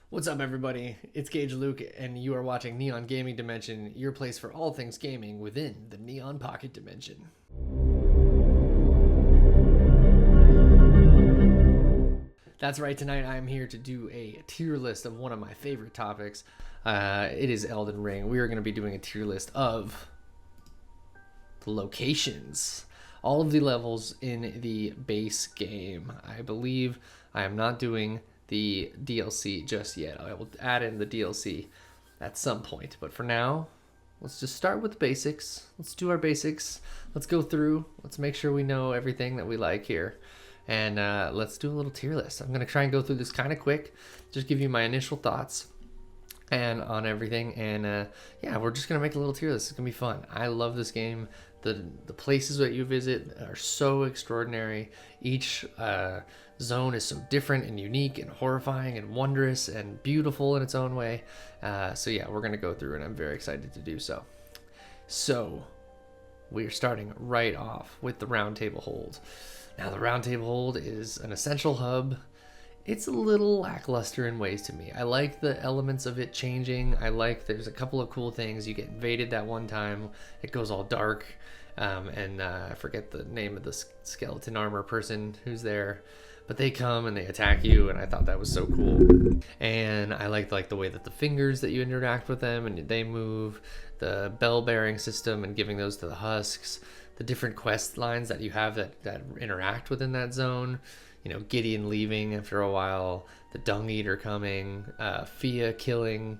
What's up, everybody? It's Gage Luke, and you are watching Neon Gaming Dimension, your place for all things gaming within the Neon Pocket Dimension. That's right, tonight I'm here to do a tier list of one of my favorite topics. It is Elden Ring. We are going to be doing a tier list of the locations. All of the levels in the base game. I believe I am not doing the DLC just yet. I will add in the DLC at some point. But for now, let's just start with the basics. Let's do our basics. Let's go through. Let's make sure we know everything that we like here. And let's do a little tier list. I'm going to try and go through this kind of quick. Just give you my initial thoughts and on everything. And yeah, we're just going to make a little tier list. It's going to be fun. I love this game. The places that you visit are so extraordinary. Each zone is so different and unique and horrifying and wondrous and beautiful in its own way. So yeah, we're going to go through, and I'm very excited to do so. So we're starting right off with the Round Table Hold. Now, the Round Table Hold is an essential hub. It's a little lackluster in ways to me. I like the elements of it changing. There's a couple of cool things. You get invaded that one time. It goes all dark. And I forget the name of the skeleton armor person who's there. But they come and they attack you, and I thought that was so cool. And I like the way that the fingers that you interact with them and they move, the bell bearing system and giving those to the husks, the different quest lines that you have that interact within that zone. You know, Gideon leaving after a while, the Dung Eater coming, Fia killing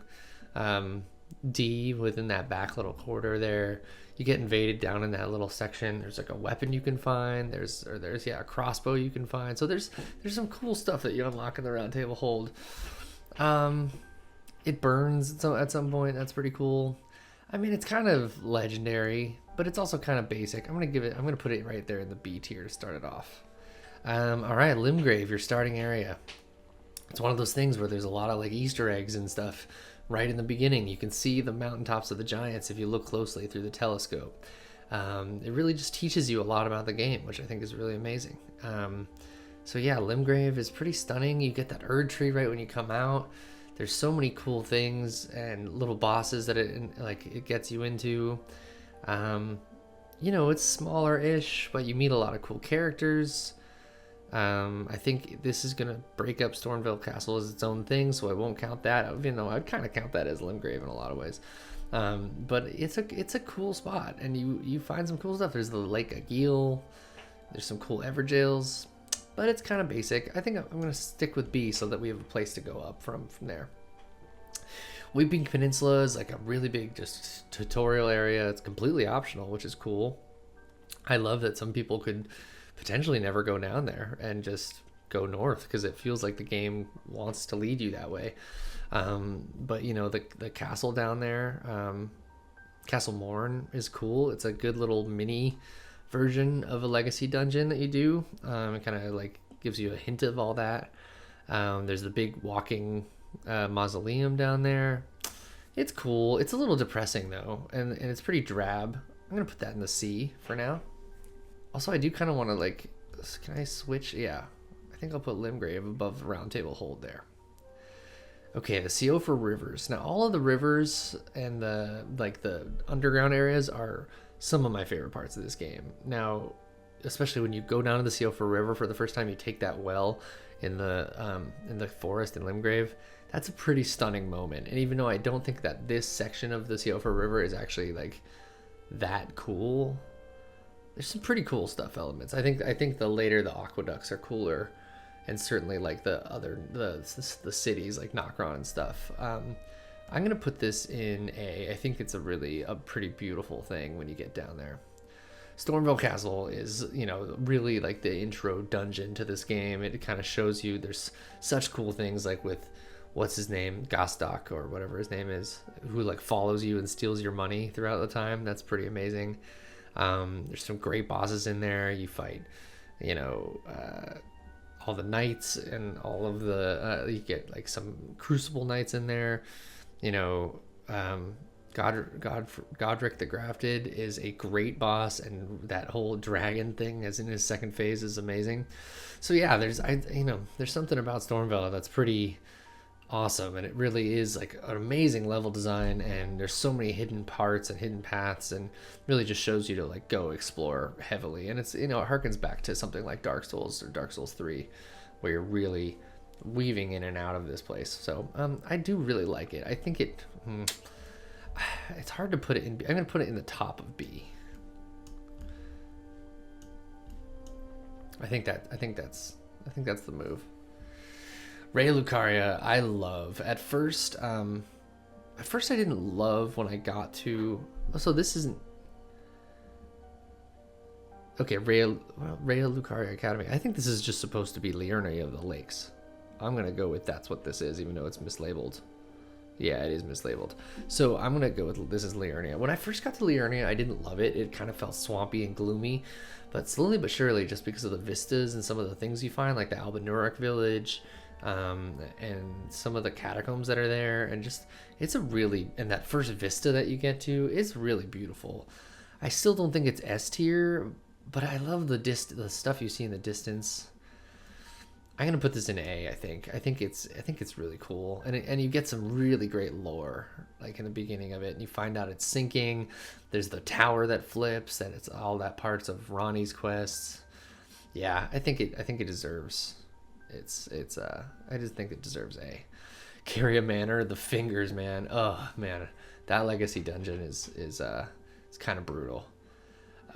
D within that back little corridor there. You get invaded down in that little section. There's like a weapon you can find. There's a crossbow you can find. So there's some cool stuff that you unlock in the Round Table Hold. It burns at some point. That's pretty cool. I mean, it's kind of legendary, but it's also kind of basic. I'm gonna put it right there in the B tier to start it off. All right, Limgrave, your starting area. It's one of those things where there's a lot of like Easter eggs and stuff right in the beginning. You can see the mountaintops of the giants if you look closely through the telescope. It really just teaches you a lot about the game, which I think is really amazing. So yeah, Limgrave is pretty stunning. You get that Erd tree right when you come out. There's so many cool things and little bosses that it gets you into. You know, it's smaller-ish, but you meet a lot of cool characters. I think this is going to break up Stormville Castle as its own thing, so I won't count that, even though I'd kind of count that as Limgrave in a lot of ways. But it's a cool spot, and you find some cool stuff. There's the Lake Agil, there's some cool Everjails, but it's kind of basic. I think I'm going to stick with B so that we have a place to go up from there. Weeping Peninsula is like a really big just tutorial area. It's completely optional, which is cool. I love that some people could potentially never go down there and just go north because it feels like the game wants to lead you that way. But you know, the castle down there, Castle Morn, is cool. It's a good little mini version of a legacy dungeon that you do. It kind of like gives you a hint of all that. There's the big walking mausoleum down there. It's cool. It's a little depressing though, and it's pretty drab. I'm gonna put that in the C for now. Also, I do kind of want to can I switch? Yeah, I think I'll put Limgrave above the Round Table Hold there. Okay, the CO for rivers. Now, all of the rivers and the underground areas are some of my favorite parts of this game. Now, especially when you go down to the CO for river for the first time, you take that well in the forest in Limgrave. That's a pretty stunning moment. And even though I don't think that this section of the CO for river is actually like that cool, there's some pretty cool stuff elements. I think the aqueducts are cooler, and certainly like the cities like Nokron and stuff. I'm gonna put this in A. I think it's a pretty beautiful thing when you get down there. Stormville Castle is, you know, really like the intro dungeon to this game. It kind of shows you there's such cool things like with what's his name, Gostok or whatever his name is, who like follows you and steals your money throughout the time. That's pretty amazing. There's some great bosses in there. You fight, you know, all the knights and all of the you get like some Crucible knights in there. You know, Godric the Grafted is a great boss, and that whole dragon thing as in his second phase is amazing. So yeah, there's something about Stormville that's pretty awesome, and it really is like an amazing level design, and there's so many hidden parts and hidden paths, and really just shows you to like go explore heavily. And it's, you know, it harkens back to something like Dark Souls or Dark Souls 3, where you're really weaving in and out of this place. So I do really like it. I think it's hard to put it in B. I'm gonna put it in the top of B. I think that's the move. Ray Lucaria, I love. At first I didn't love when I got to. So this isn't. Okay, Ray Lucaria Academy. I think this is just supposed to be Liurnia of the Lakes. I'm gonna go with that's what this is, even though it's mislabeled. Yeah, it is mislabeled. So I'm gonna go with this is Liurnia. When I first got to Liurnia, I didn't love it. It kind of felt swampy and gloomy, but slowly but surely, just because of the vistas and some of the things you find, like the Albanurok village, and some of the catacombs that are there, and just it's a really, and that first vista that you get to is really beautiful. I still don't think it's S tier, but I love the stuff you see in the distance. I'm gonna put this in A. I think it's really cool, and you get some really great lore, like in the beginning of it, and you find out it's sinking. There's the tower that flips, and it's all that parts of Ronnie's quests. Yeah, I think it deserves. I just think it deserves A. Caria Manor, the fingers, man. Oh man, that legacy dungeon is it's kind of brutal.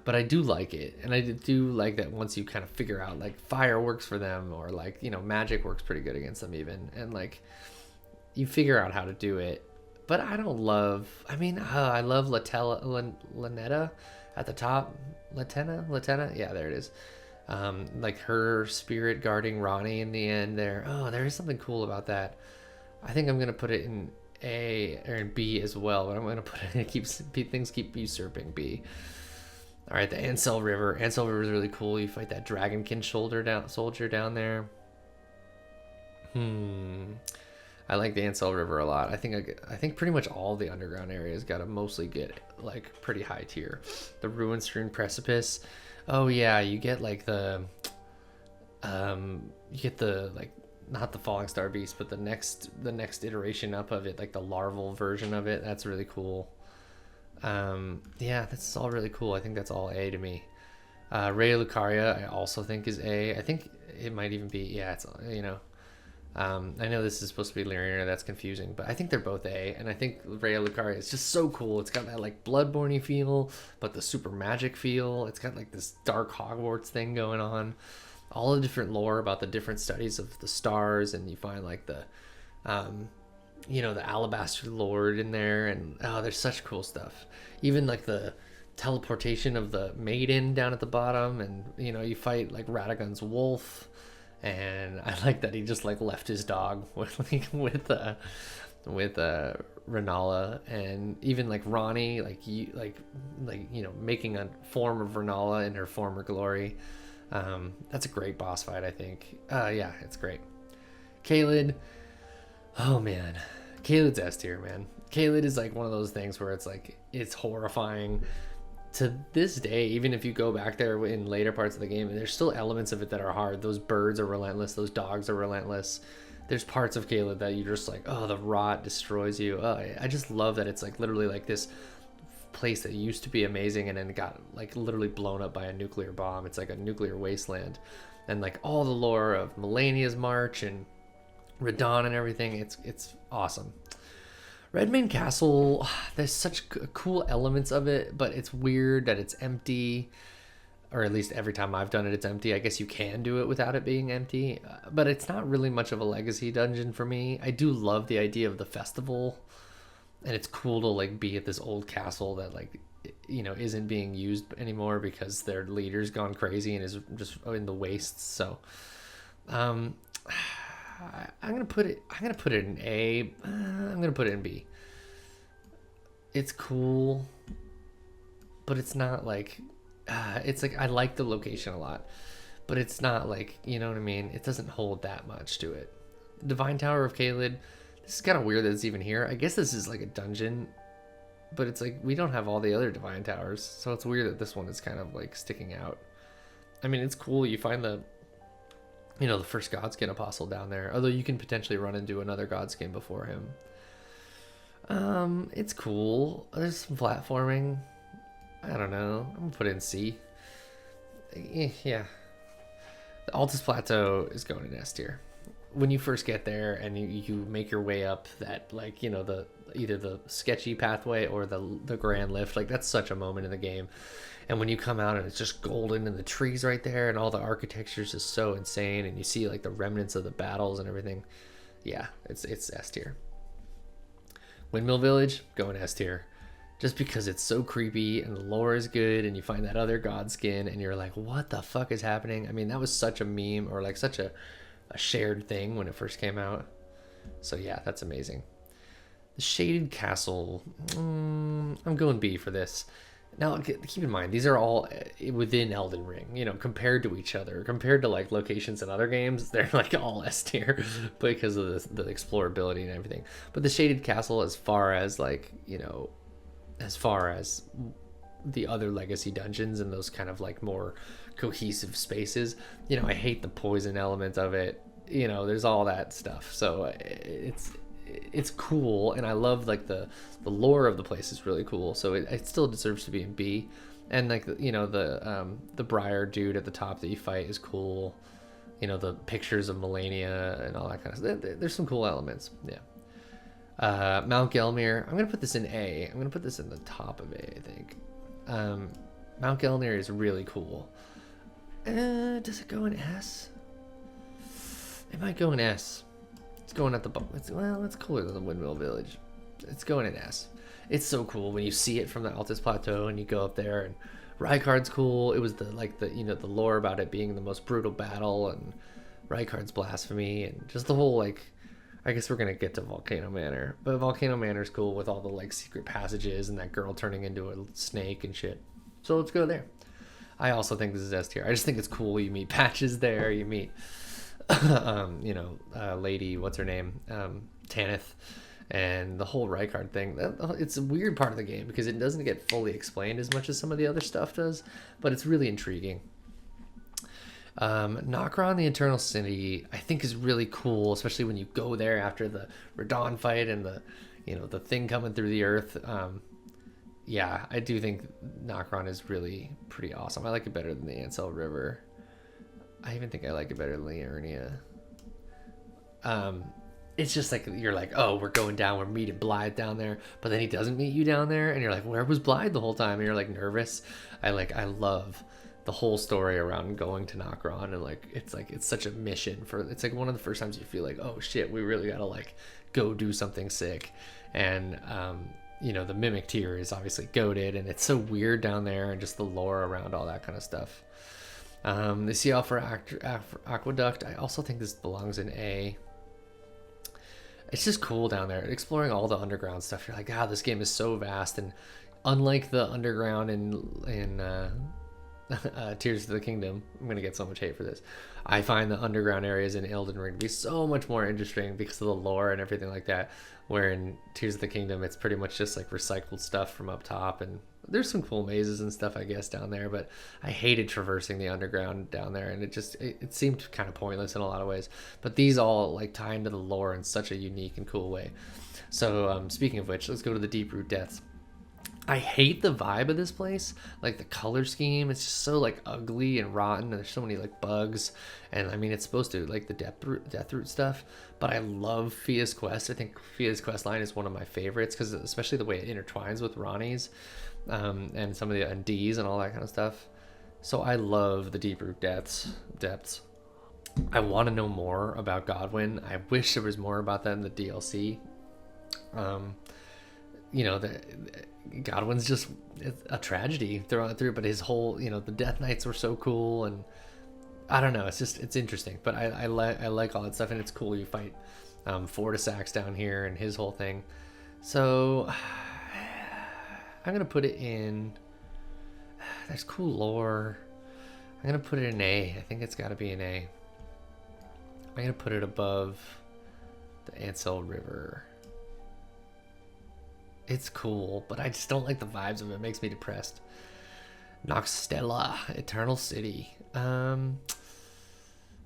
But I do like it, and I do like that once you kind of figure out like fire works for them, or like, you know, magic works pretty good against them even, and like you figure out how to do it. But I don't love. I mean, I love Lynetta at the top. Latena. Yeah, there it is. Like her spirit guarding Ronnie in the end there. Oh, there is something cool about that. I think I'm gonna put it in A or in B as well, but I'm gonna put it. Things keep usurping B. All right, the Ansel River. Ansel River is really cool. You fight that Dragonkin soldier down there. I like the Ansel River a lot. I think pretty much all the underground areas gotta mostly get like pretty high tier. The Ruin-strewn Precipice. Oh yeah, you get like the like not the Falling Star Beast, but the next iteration up of it, like the larval version of it. That's really cool. Yeah, that's all really cool. I think that's all A to me. Ray Lucaria I also think is A. I think it might even be, yeah, it's, you know, I know this is supposed to be Liurnia, that's confusing, but I think they're both A, and I think Ray Lucaria is just so cool. It's got that like Bloodborne-y feel, but the super magic feel. It's got like this dark Hogwarts thing going on. All the different lore about the different studies of the stars, and you find like the you know, the Alabaster Lord in there, and oh, there's such cool stuff. Even like the teleportation of the maiden down at the bottom, and you know, you fight like Radagon's wolf, and I like that he just like left his dog with Renala, and even like Ronnie, like you know, making a form of Renala in her former glory. That's a great boss fight, I think. Yeah, it's great. Caelid. Oh man, Caelid's S tier, man. Caelid is like one of those things where it's like, it's horrifying to this day. Even if you go back there in later parts of the game, and there's still elements of it that are hard. Those birds are relentless, those dogs are relentless. There's parts of Caelid that you just like, oh, the rot destroys you. Oh, I just love that it's like literally like this place that used to be amazing and then got like literally blown up by a nuclear bomb. It's like a nuclear wasteland, and like all the lore of Melania's March and Radon and everything, it's awesome. Redmane Castle, there's such cool elements of it, but it's weird that it's empty, or at least every time I've done it, it's empty. I guess you can do it without it being empty, but it's not really much of a legacy dungeon for me. I do love the idea of the festival, and it's cool to like be at this old castle that like, you know, isn't being used anymore because their leader's gone crazy and is just in the wastes. So I'm gonna put it in A. I'm gonna put it in B. It's cool, but it's not like it's like, I like the location a lot, but it's not like, you know what I mean, it doesn't hold that much to it. Divine Tower of Caelid, this is kind of weird that it's even here. I guess this is like a dungeon, but it's like we don't have all the other Divine Towers, so it's weird that this one is kind of like sticking out. I mean, it's cool. You find the You know, the first Godskin apostle down there. Although you can potentially run into another Godskin before him. It's cool. There's some platforming. I don't know. I'm gonna put it in C. Yeah. The Altus Plateau is going in S tier. When you first get there and you make your way up that, like, you know, the either the sketchy pathway or the grand lift, like, that's such a moment in the game. And when you come out and it's just golden and the trees right there and all the architecture is just so insane and you see like the remnants of the battles and everything, yeah, it's S tier. Windmill Village, going S tier. Just because it's so creepy and the lore is good and you find that other Godskin and you're like, what the fuck is happening? I mean, that was such a meme, or like such a shared thing when it first came out. So yeah, that's amazing. The Shaded Castle, I'm going B for this. Now, keep in mind, these are all within Elden Ring, you know, compared to each other. Compared to, like, locations in other games, they're, like, all S tier because of the explorability and everything. But the Shaded Castle, as far as, like, you know, as far as the other Legacy dungeons and those kind of, like, more cohesive spaces, you know, I hate the poison element of it. You know, there's all that stuff. So it's cool, and I love, like, the lore of the place is really cool, so it still deserves to be in B. And, like, you know, the Briar dude at the top that you fight is cool. You know, the pictures of Melania and all that kind of stuff. There's some cool elements. Yeah. Mount Gelmir, I'm gonna put this in A. I'm gonna put this in the top of A, I think. Mount Gelmir is really cool. Does it go in S? It might go in S. It's going at the bottom. Well, it's cooler than the Windmill Village. It's going in S. It's so cool when you see it from the Altus Plateau and you go up there, and Rykard's cool. It was the lore about it being the most brutal battle, and Rykard's blasphemy, and just the whole, like, I guess we're gonna get to Volcano Manor, but Volcano Manor's cool with all the, like, secret passages and that girl turning into a snake and shit. So let's go there. I also think this is S tier. I just think it's cool. You meet Patches there. You meet you know, lady, what's her name, Tanith, and the whole Rykard thing. It's a weird part of the game because it doesn't get fully explained as much as some of the other stuff does, but it's really intriguing. Nokron, the Eternal City, I think is really cool, especially when you go there after the Radon fight and the, you know, the thing coming through the earth. Yeah, I do think Nokron is really pretty awesome. I like it better than the Ansel River. I even think I like it better than Liurnia. It's just like, you're like, oh, we're going down, we're meeting Blythe down there, but then he doesn't meet you down there, and you're like, where was Blythe the whole time? And you're like nervous. I love the whole story around going to Nokron, and like it's such a mission for, it's like one of the first times you feel like, oh shit, we really gotta like go do something sick. And you know, the Mimic tier is obviously goated, and it's so weird down there, and just the lore around all that kind of stuff. The Sea Alpha Aqueduct, I also think this belongs in A. It's just cool down there, exploring all the underground stuff. You're like, this game is so vast, and unlike the underground in Tears of the Kingdom, I'm gonna get so much hate for this. I find the underground areas in Elden Ring to be so much more interesting because of the lore and everything like that. Where in Tears of the Kingdom, it's pretty much just like recycled stuff from up top, and there's some cool mazes and stuff, I guess, down there. But I hated traversing the underground down there, and it seemed kind of pointless in a lot of ways. But these all like tie into the lore in such a unique and cool way. So speaking of which, let's go to the Deep Root Depths. I hate the vibe of this place, like the color scheme. It's just so like ugly and rotten, and there's so many like bugs. And I mean, it's supposed to like the death root stuff, but I love Fia's quest. I think Fia's quest line is one of my favorites, because especially the way it intertwines with Ronnie's and some of the Undees and all that kind of stuff. So I love the Deep Root Depths. I want to know more about Godwyn. I wish there was more about that in the DLC. You know, Godwyn's just a tragedy throughout through, but his whole, you know, the Death Knights were so cool, and I don't know, it's interesting. But I like all that stuff, and it's cool. You fight Fortisax down here and his whole thing. So I'm gonna put it in. There's cool lore. I'm gonna put it in A. I think it's got to be an A. I'm gonna put it above the Ansel River. It's cool, but I just don't like the vibes of it. It makes me depressed. Noxtella, Eternal City.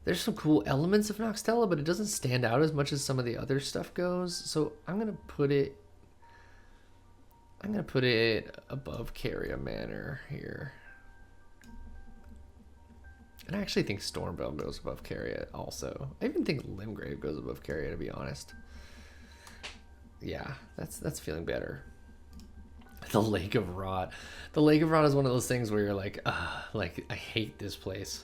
There's some cool elements of Noxtella, but it doesn't stand out as much as some of the other stuff goes. So I'm gonna put it above Caria Manor here. And I actually think Stormvale goes above Caria also. I even think Limgrave goes above Caria, to be honest. Yeah, that's feeling better. The Lake of Rot. The Lake of Rot is one of those things where you're like I hate this place.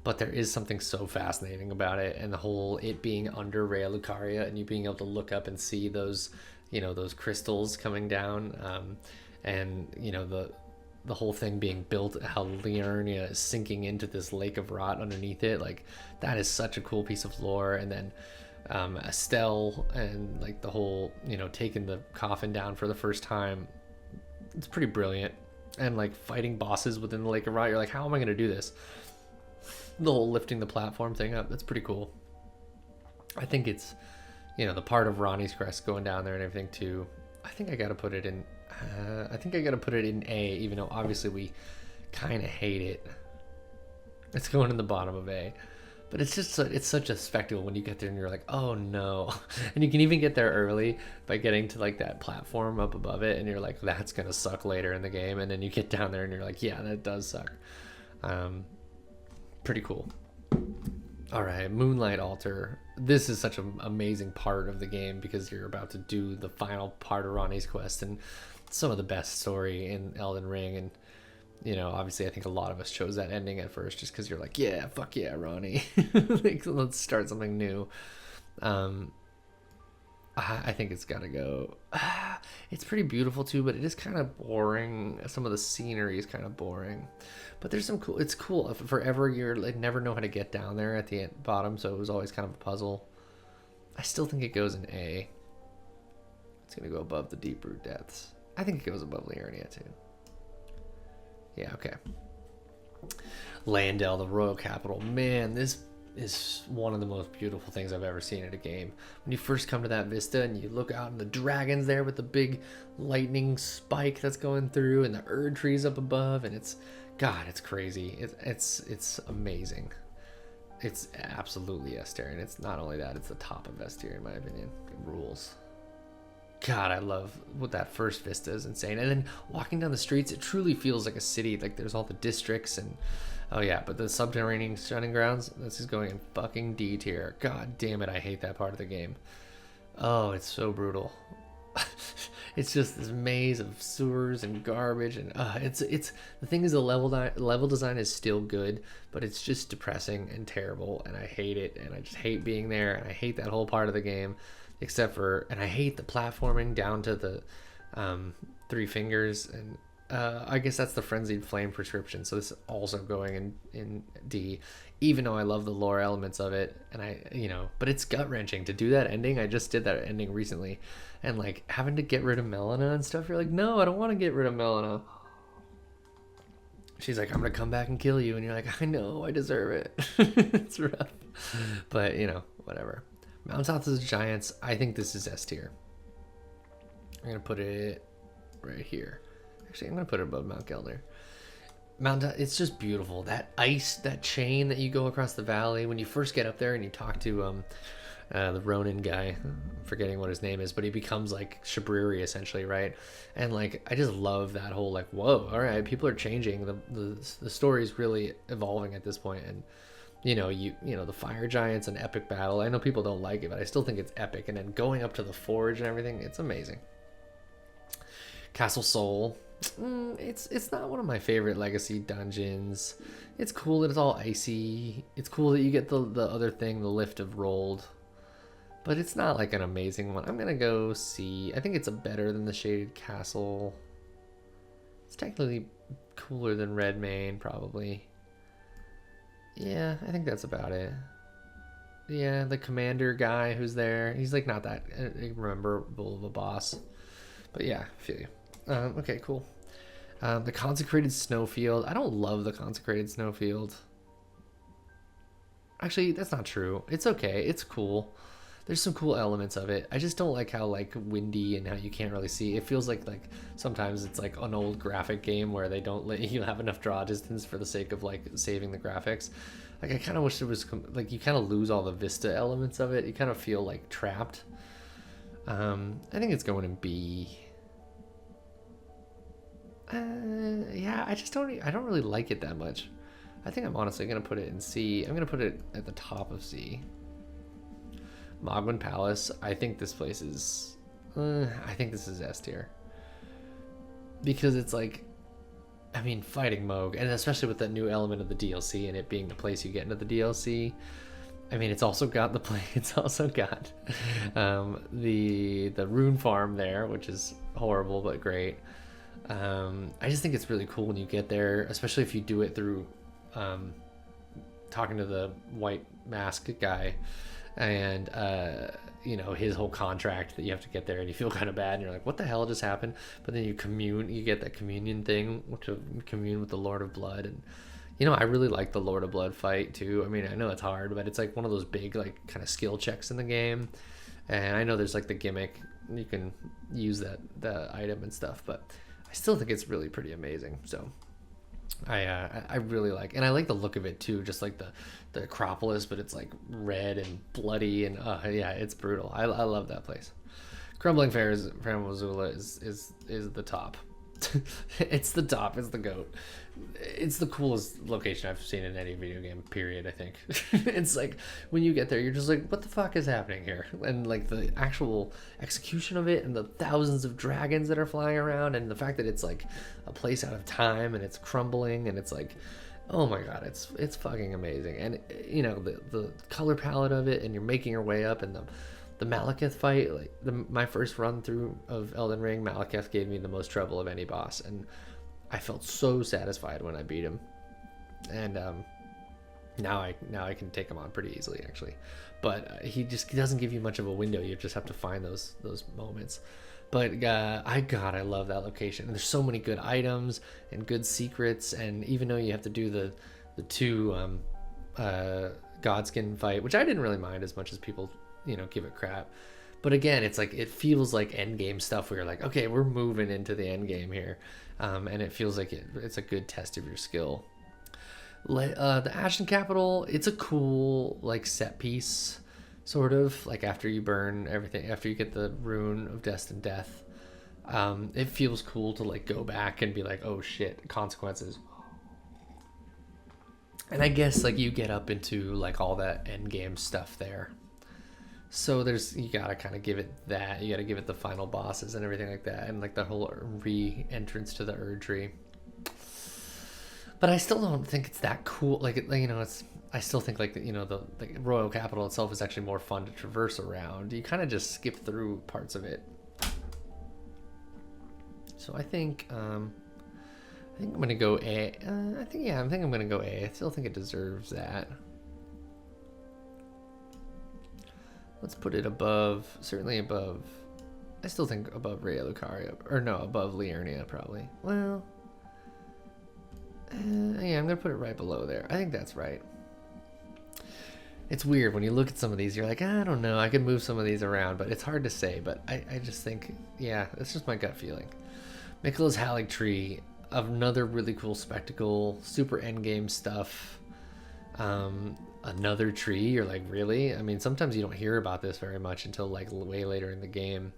But there is something so fascinating about it, and the whole it being under Rhea Lucaria and you being able to look up and see those, you know, those crystals coming down, and you know the whole thing being built, how Liurnia is sinking into this Lake of Rot underneath it. Like, that is such a cool piece of lore. And then Estelle and like the whole, you know, taking the coffin down for the first time. It's pretty brilliant. And like fighting bosses within the Lake of Rot, you're like, how am I going to do this? The whole lifting the platform thing up, that's pretty cool. I think it's, you know, the part of Ronnie's Crest going down there and everything too. I think I got to put it in A, even though obviously we kind of hate it. It's going in the bottom of A. But it's just it's such a spectacle when you get there and you're like, oh no. And you can even get there early by getting to like that platform up above it, and you're like, that's gonna suck later in the game. And then you get down there and you're like, yeah, that does suck. Pretty cool. All right, Moonlight Altar. This is such an amazing part of the game because you're about to do the final part of Ronnie's quest and some of the best story in Elden Ring. And, you know, obviously I think a lot of us chose that ending at first just because you're like, yeah, fuck yeah, Ronnie. Like, let's start something new. I think it's got to go. It's pretty beautiful too, but it is kind of boring. Some of the scenery is kind of boring. But there's some cool, it's cool. Forever you're like never know how to get down there at the bottom, so it was always kind of a puzzle. I still think it goes in A. It's going to go above the Deep Root Depths. I think it goes above Liurnia too. Yeah, okay. Leyndell, the royal capital. Man, this is one of the most beautiful things I've ever seen in a game. When you first come to that vista and you look out and the dragon's there with the big lightning spike that's going through and the Erd trees up above, and it's, God, it's crazy. It's amazing. It's absolutely S tier, and it's not only that, it's the top of S tier in my opinion. It rules. God, I love what that first vista is insane. And then walking down the streets, it truly feels like a city. Like there's all the districts and, oh yeah, but the subterranean shunning grounds, this is going in fucking D tier. God damn it, I hate that part of the game. Oh, it's so brutal. It's just this maze of sewers and garbage, and it's the thing is the level design is still good, but it's just depressing and terrible, and I hate it, and I just hate being there, and I hate that whole part of the game, except for, and I hate the platforming down to the three fingers, and I guess that's the Frenzied Flame prescription, so this is also going in D, even though I love the lore elements of it, and I, you know, but it's gut-wrenching to do that ending. I just did that ending recently, and like having to get rid of Melina and stuff, you're like, no, I don't want to get rid of Melina. She's like, I'm gonna come back and kill you, and you're like, I know, I deserve it. It's rough, but you know, whatever. Mount South's Giants, I think this is S tier. I'm gonna put it right here. Actually, I'm gonna put it above Mount Gelder. It's just beautiful. That ice, that chain that you go across the valley when you first get up there and you talk to the Ronin guy. I'm forgetting what his name is, but he becomes like Shabriri essentially, right? And like, I just love that whole like, whoa, all right, people are changing. The story's really evolving at this point, and you know the Fire Giants, an epic battle. I know people don't like it, but I still think it's epic. And then going up to the forge and everything, it's amazing. Castle Sol. It's not one of my favorite legacy dungeons. It's cool that it's all icy. It's cool that you get the other thing, the Lift of Rolled, but it's not like an amazing one. I'm gonna go C. I think it's better than the Shaded Castle. It's technically cooler than Redmane, probably. Yeah, I think that's about it. Yeah, the commander guy who's there, he's like not that memorable of a boss, but yeah, I feel you. Okay, cool. The Consecrated Snowfield. I don't love the Consecrated Snowfield. Actually, that's not true. It's okay. It's cool. There's some cool elements of it. I just don't like how like windy and how you can't really see. It feels like sometimes it's like an old graphic game where they don't let you have enough draw distance for the sake of like saving the graphics. Like I kind of wish there was like you kind of lose all the vista elements of it. You kind of feel like trapped. I think it's going in B. Yeah, I don't really like it that much. I think I'm honestly gonna put it in C. I'm gonna put it at the top of C. Mogwin Palace. I think this place is. I think this is S tier. Because it's like, I mean, fighting Moog, and especially with that new element of the DLC and it being the place you get into the DLC. I mean, it's also got the play. It's also got the rune farm there, which is horrible but great. I just think it's really cool when you get there, especially if you do it through talking to the white mask guy, and you know, his whole contract that you have to get there, and you feel kind of bad, and you're like, what the hell just happened? But then you get that communion thing, to commune with the Lord of Blood. And you know, I really like the Lord of Blood fight too. I mean, I know it's hard, but it's like one of those big like kind of skill checks in the game. And I know there's like the gimmick, you can use the item and stuff, but I still think it's really pretty amazing. So I really like, and I like the look of it too, just like the Acropolis, but it's like red and bloody, and yeah, it's brutal. I love that place. Crumbling Fares from Missoula is the top. It's the top. It's the GOAT. It's the coolest location I've seen in any video game, period, I think. It's like when you get there, you're just like, what the fuck is happening here? And like the actual execution of it, and the thousands of dragons that are flying around, and the fact that it's like a place out of time, and it's crumbling, and it's like, oh my god, it's fucking amazing. And you know, the color palette of it, and you're making your way up, and the Malekith fight, like my first run through of Elden Ring, Malekith gave me the most trouble of any boss, and I felt so satisfied when I beat him. And now I can take him on pretty easily, actually. But he doesn't give you much of a window. You just have to find those moments. But I love that location. And there's so many good items and good secrets. And even though you have to do the two Godskin fight, which I didn't really mind as much as people, you know, give it crap. But again, it's like, it feels like end game stuff where you're like, okay, we're moving into the end game here. And it feels like it's a good test of your skill. The Ashen Capital, it's a cool like set piece, sort of like after you burn everything, after you get the rune of destined death. It feels cool to like go back and be like, oh shit, consequences. And I guess like you get up into like all that end game stuff there. So you gotta kind of give it that. You gotta give it the final bosses and everything like that, and like the whole re-entrance to the Erd Tree. But I still don't think it's that cool. Like you know, I still think like you know the Royal Capital itself is actually more fun to traverse around. You kind of just skip through parts of it. So I think I'm gonna go A. I think I'm gonna go A. I still think it deserves that. Let's put it above, certainly above, I still think above Rhea Lucaria, or no, above Liurnia probably. Well, yeah, I'm gonna put it right below there. I think that's right. It's weird when you look at some of these, you're like, I don't know, I could move some of these around, but it's hard to say. But I just think, yeah, that's just my gut feeling. Miquella's Halig Tree, another really cool spectacle, super endgame stuff. Another tree, you're like, really? I mean, sometimes you don't hear about this very much until like way later in the game.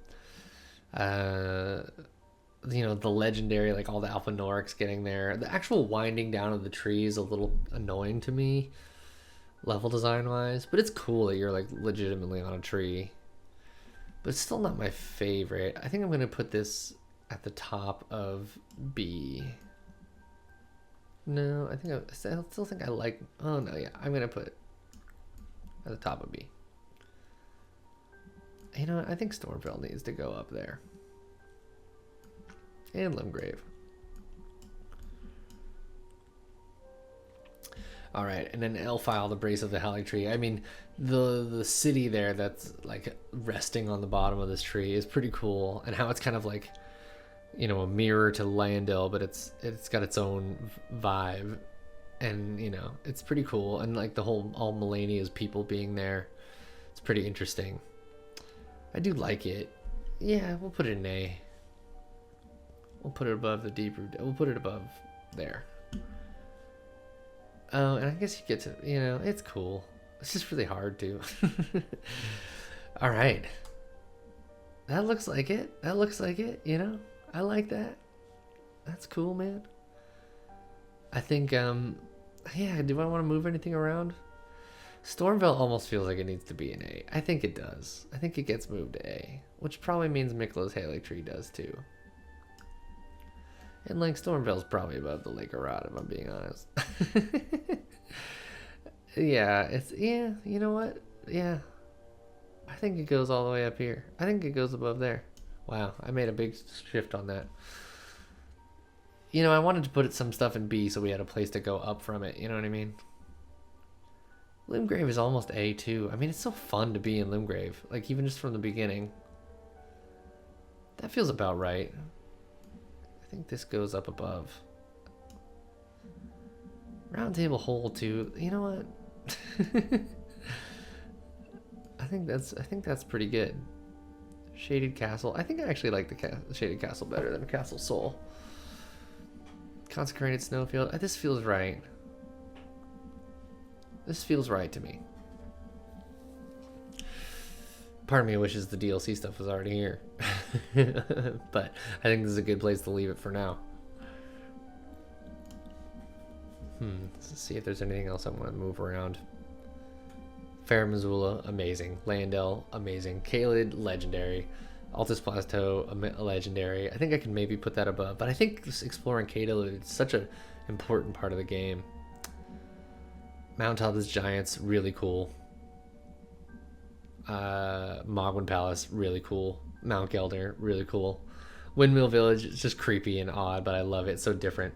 You know, the legendary, like all the Alpha Norics getting there. The actual winding down of the tree is a little annoying to me, level design wise, but it's cool that you're like legitimately on a tree. But it's still not my favorite. I think I'm gonna put this at the top of B. No, I still think I like, oh no, yeah, I'm gonna put it at the top of B. You know what, I think Stormfell needs to go up there. And Limgrave. Alright, and then Elfile, the Brace of the Halig Tree. I mean, the city there that's like resting on the bottom of this tree is pretty cool, and how it's kind of like, you know, a mirror to Leyndell, but it's got its own vibe, and you know, it's pretty cool. And like the whole all Melania's people being there, it's pretty interesting. I do like it. Yeah, we'll put it in A. We'll put it above the deep root. We'll put it above there. Oh, and I guess you get to, it's cool. It's just really hard too. All right. That looks like it. That looks like it, I like that. That's cool, man. I think, yeah, do I want to move anything around? Stormville almost feels like it needs to be an A. I think it does. I think it gets moved to A, which probably means Miklós Haley Tree does too. And like Stormville's probably above the Lake of Rot, if I'm being honest. Yeah, you know what? Yeah. I think it goes all the way up here. I think it goes above there. Wow, I made a big shift on that. I wanted to put some stuff in B so we had a place to go up from it, you know what I mean? Limgrave is almost A too. I mean, it's so fun to be in Limgrave, like even just from the beginning. That feels about right. I think this goes up above. Round Table Hole too. You know what? I think that's pretty good. Shaded Castle. I think I actually like the Shaded Castle better than Castle Soul. Consecrated Snowfield. This feels right. This feels right to me. Part of me wishes the DLC stuff was already here. But I think this is a good place to leave it for now. Let's see if there's anything else I want to move around. Fair Missoula, amazing. Leyndell, amazing. Caelid, legendary. Altus Plateau, legendary. I think I can maybe put that above, but I think exploring Caelid is such an important part of the game. Mountaintop of the Giants, really cool. Mogwin Palace, really cool. Mount Gelder, really cool. Windmill Village, it's just creepy and odd, but I love it. It's so different.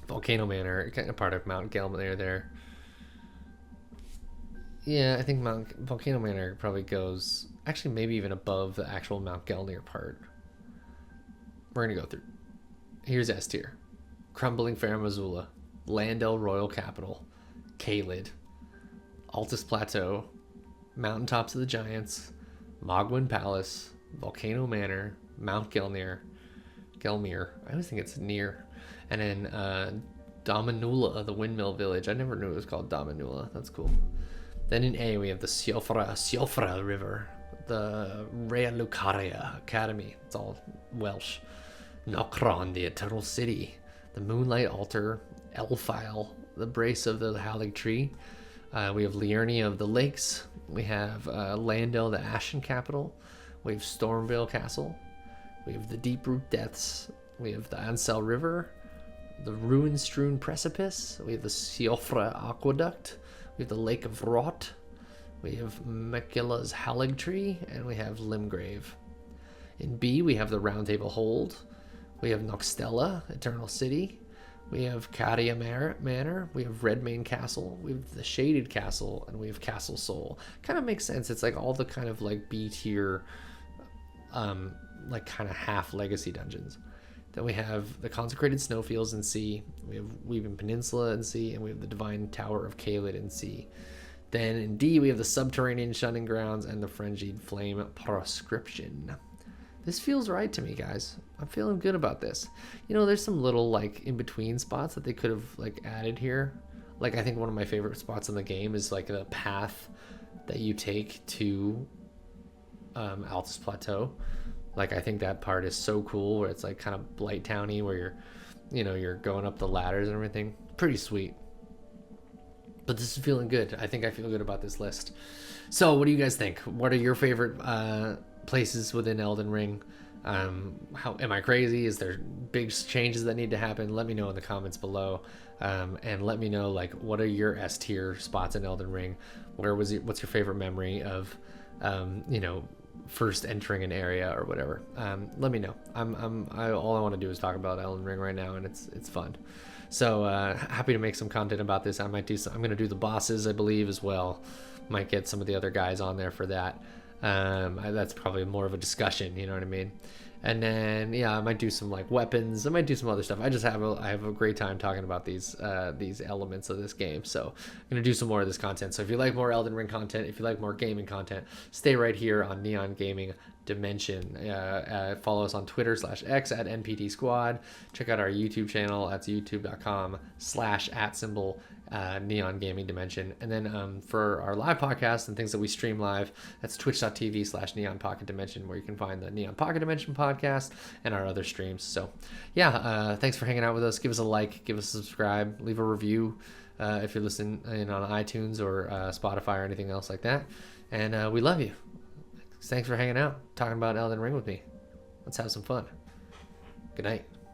Volcano Manor, kind of part of Mount Gelder there. Yeah, I think Volcano Manor probably goes, actually maybe even above the actual Mount Gelder part. We're going to go through. Here's S tier. Crumbling Fair Missoula, Leyndell Royal Capital, Caelid, Altus Plateau, Mountaintops of the Giants, Mogwin Palace, Volcano Manor, Mount Gelmir. I always think it's near. And then Dominula, the Windmill Village. I never knew it was called Dominula. That's cool. Then in A, we have the Siofra River, the Rea Lucaria Academy. It's all Welsh. Nokron, the Eternal City, the Moonlight Altar, Elfile, the Brace of the Halig Tree. We have Liurnia of the Lakes. We have Leyndell, the Ashen Capital. We have Stormvale Castle. We have the Deep Root Depths. We have the Ansel River, the Ruin-strewn Precipice. We have the Siofra Aqueduct. We have the Lake of Rot. We have Mekilah's Halig Tree. And we have Limgrave. In B, we have the Round Table Hold. We have Noxtella, Eternal City. We have Cadia Manor. We have Redmane Castle. We have the Shaded Castle. And we have Castle Soul. Kind of makes sense. It's like all the kind of like B tier, like kind of half legacy dungeons. Then we have the Consecrated Snowfields in C. We have Weaving Peninsula in C. And we have the Divine Tower of Caelid in C. Then in D, we have the Subterranean Shunning Grounds and the Frenzied Flame Proscription. This feels right to me, guys. I'm feeling good about this. There's some little like in-between spots that they could have like added here. Like I think one of my favorite spots in the game is like the path that you take to Altus Plateau. Like I think that part is so cool where it's like kind of Blight Towny where you're going up the ladders and everything. Pretty sweet. But this is feeling good. I think I feel good about this list. So what do you guys think? What are your favorite places within Elden Ring? How am I crazy? Is there big changes that need to happen? Let me know in the comments below, and let me know like what are your S tier spots in Elden Ring? What's your favorite memory of first entering an area or whatever? Let me know. All I want to do is talk about Elden Ring right now, and it's fun. So happy to make some content about this. I'm gonna do the bosses, I believe, as well. Might get some of the other guys on there for that. That's probably more of a discussion, you know what I mean? And then yeah, I might do some like weapons. I might do some other stuff. I have a great time talking about these elements of this game. So I'm gonna do some more of this content. So if you like more Elden Ring content, if you like more gaming content, stay right here on Neon Gaming Dimension. Follow us on Twitter/X at NPT Squad. Check out our YouTube channel. That's youtube.com/@ Neon Gaming Dimension. And then for our live podcast and things that we stream live, that's twitch.tv/Neon Pocket Dimension, where you can find the Neon Pocket Dimension podcast and our other streams. So yeah, thanks for hanging out with us. Give us a like, give us a subscribe, leave a review if you're listening on iTunes or Spotify or anything else like that. And we love you. Thanks for hanging out, talking about Elden Ring with me. Let's have some fun. Good night.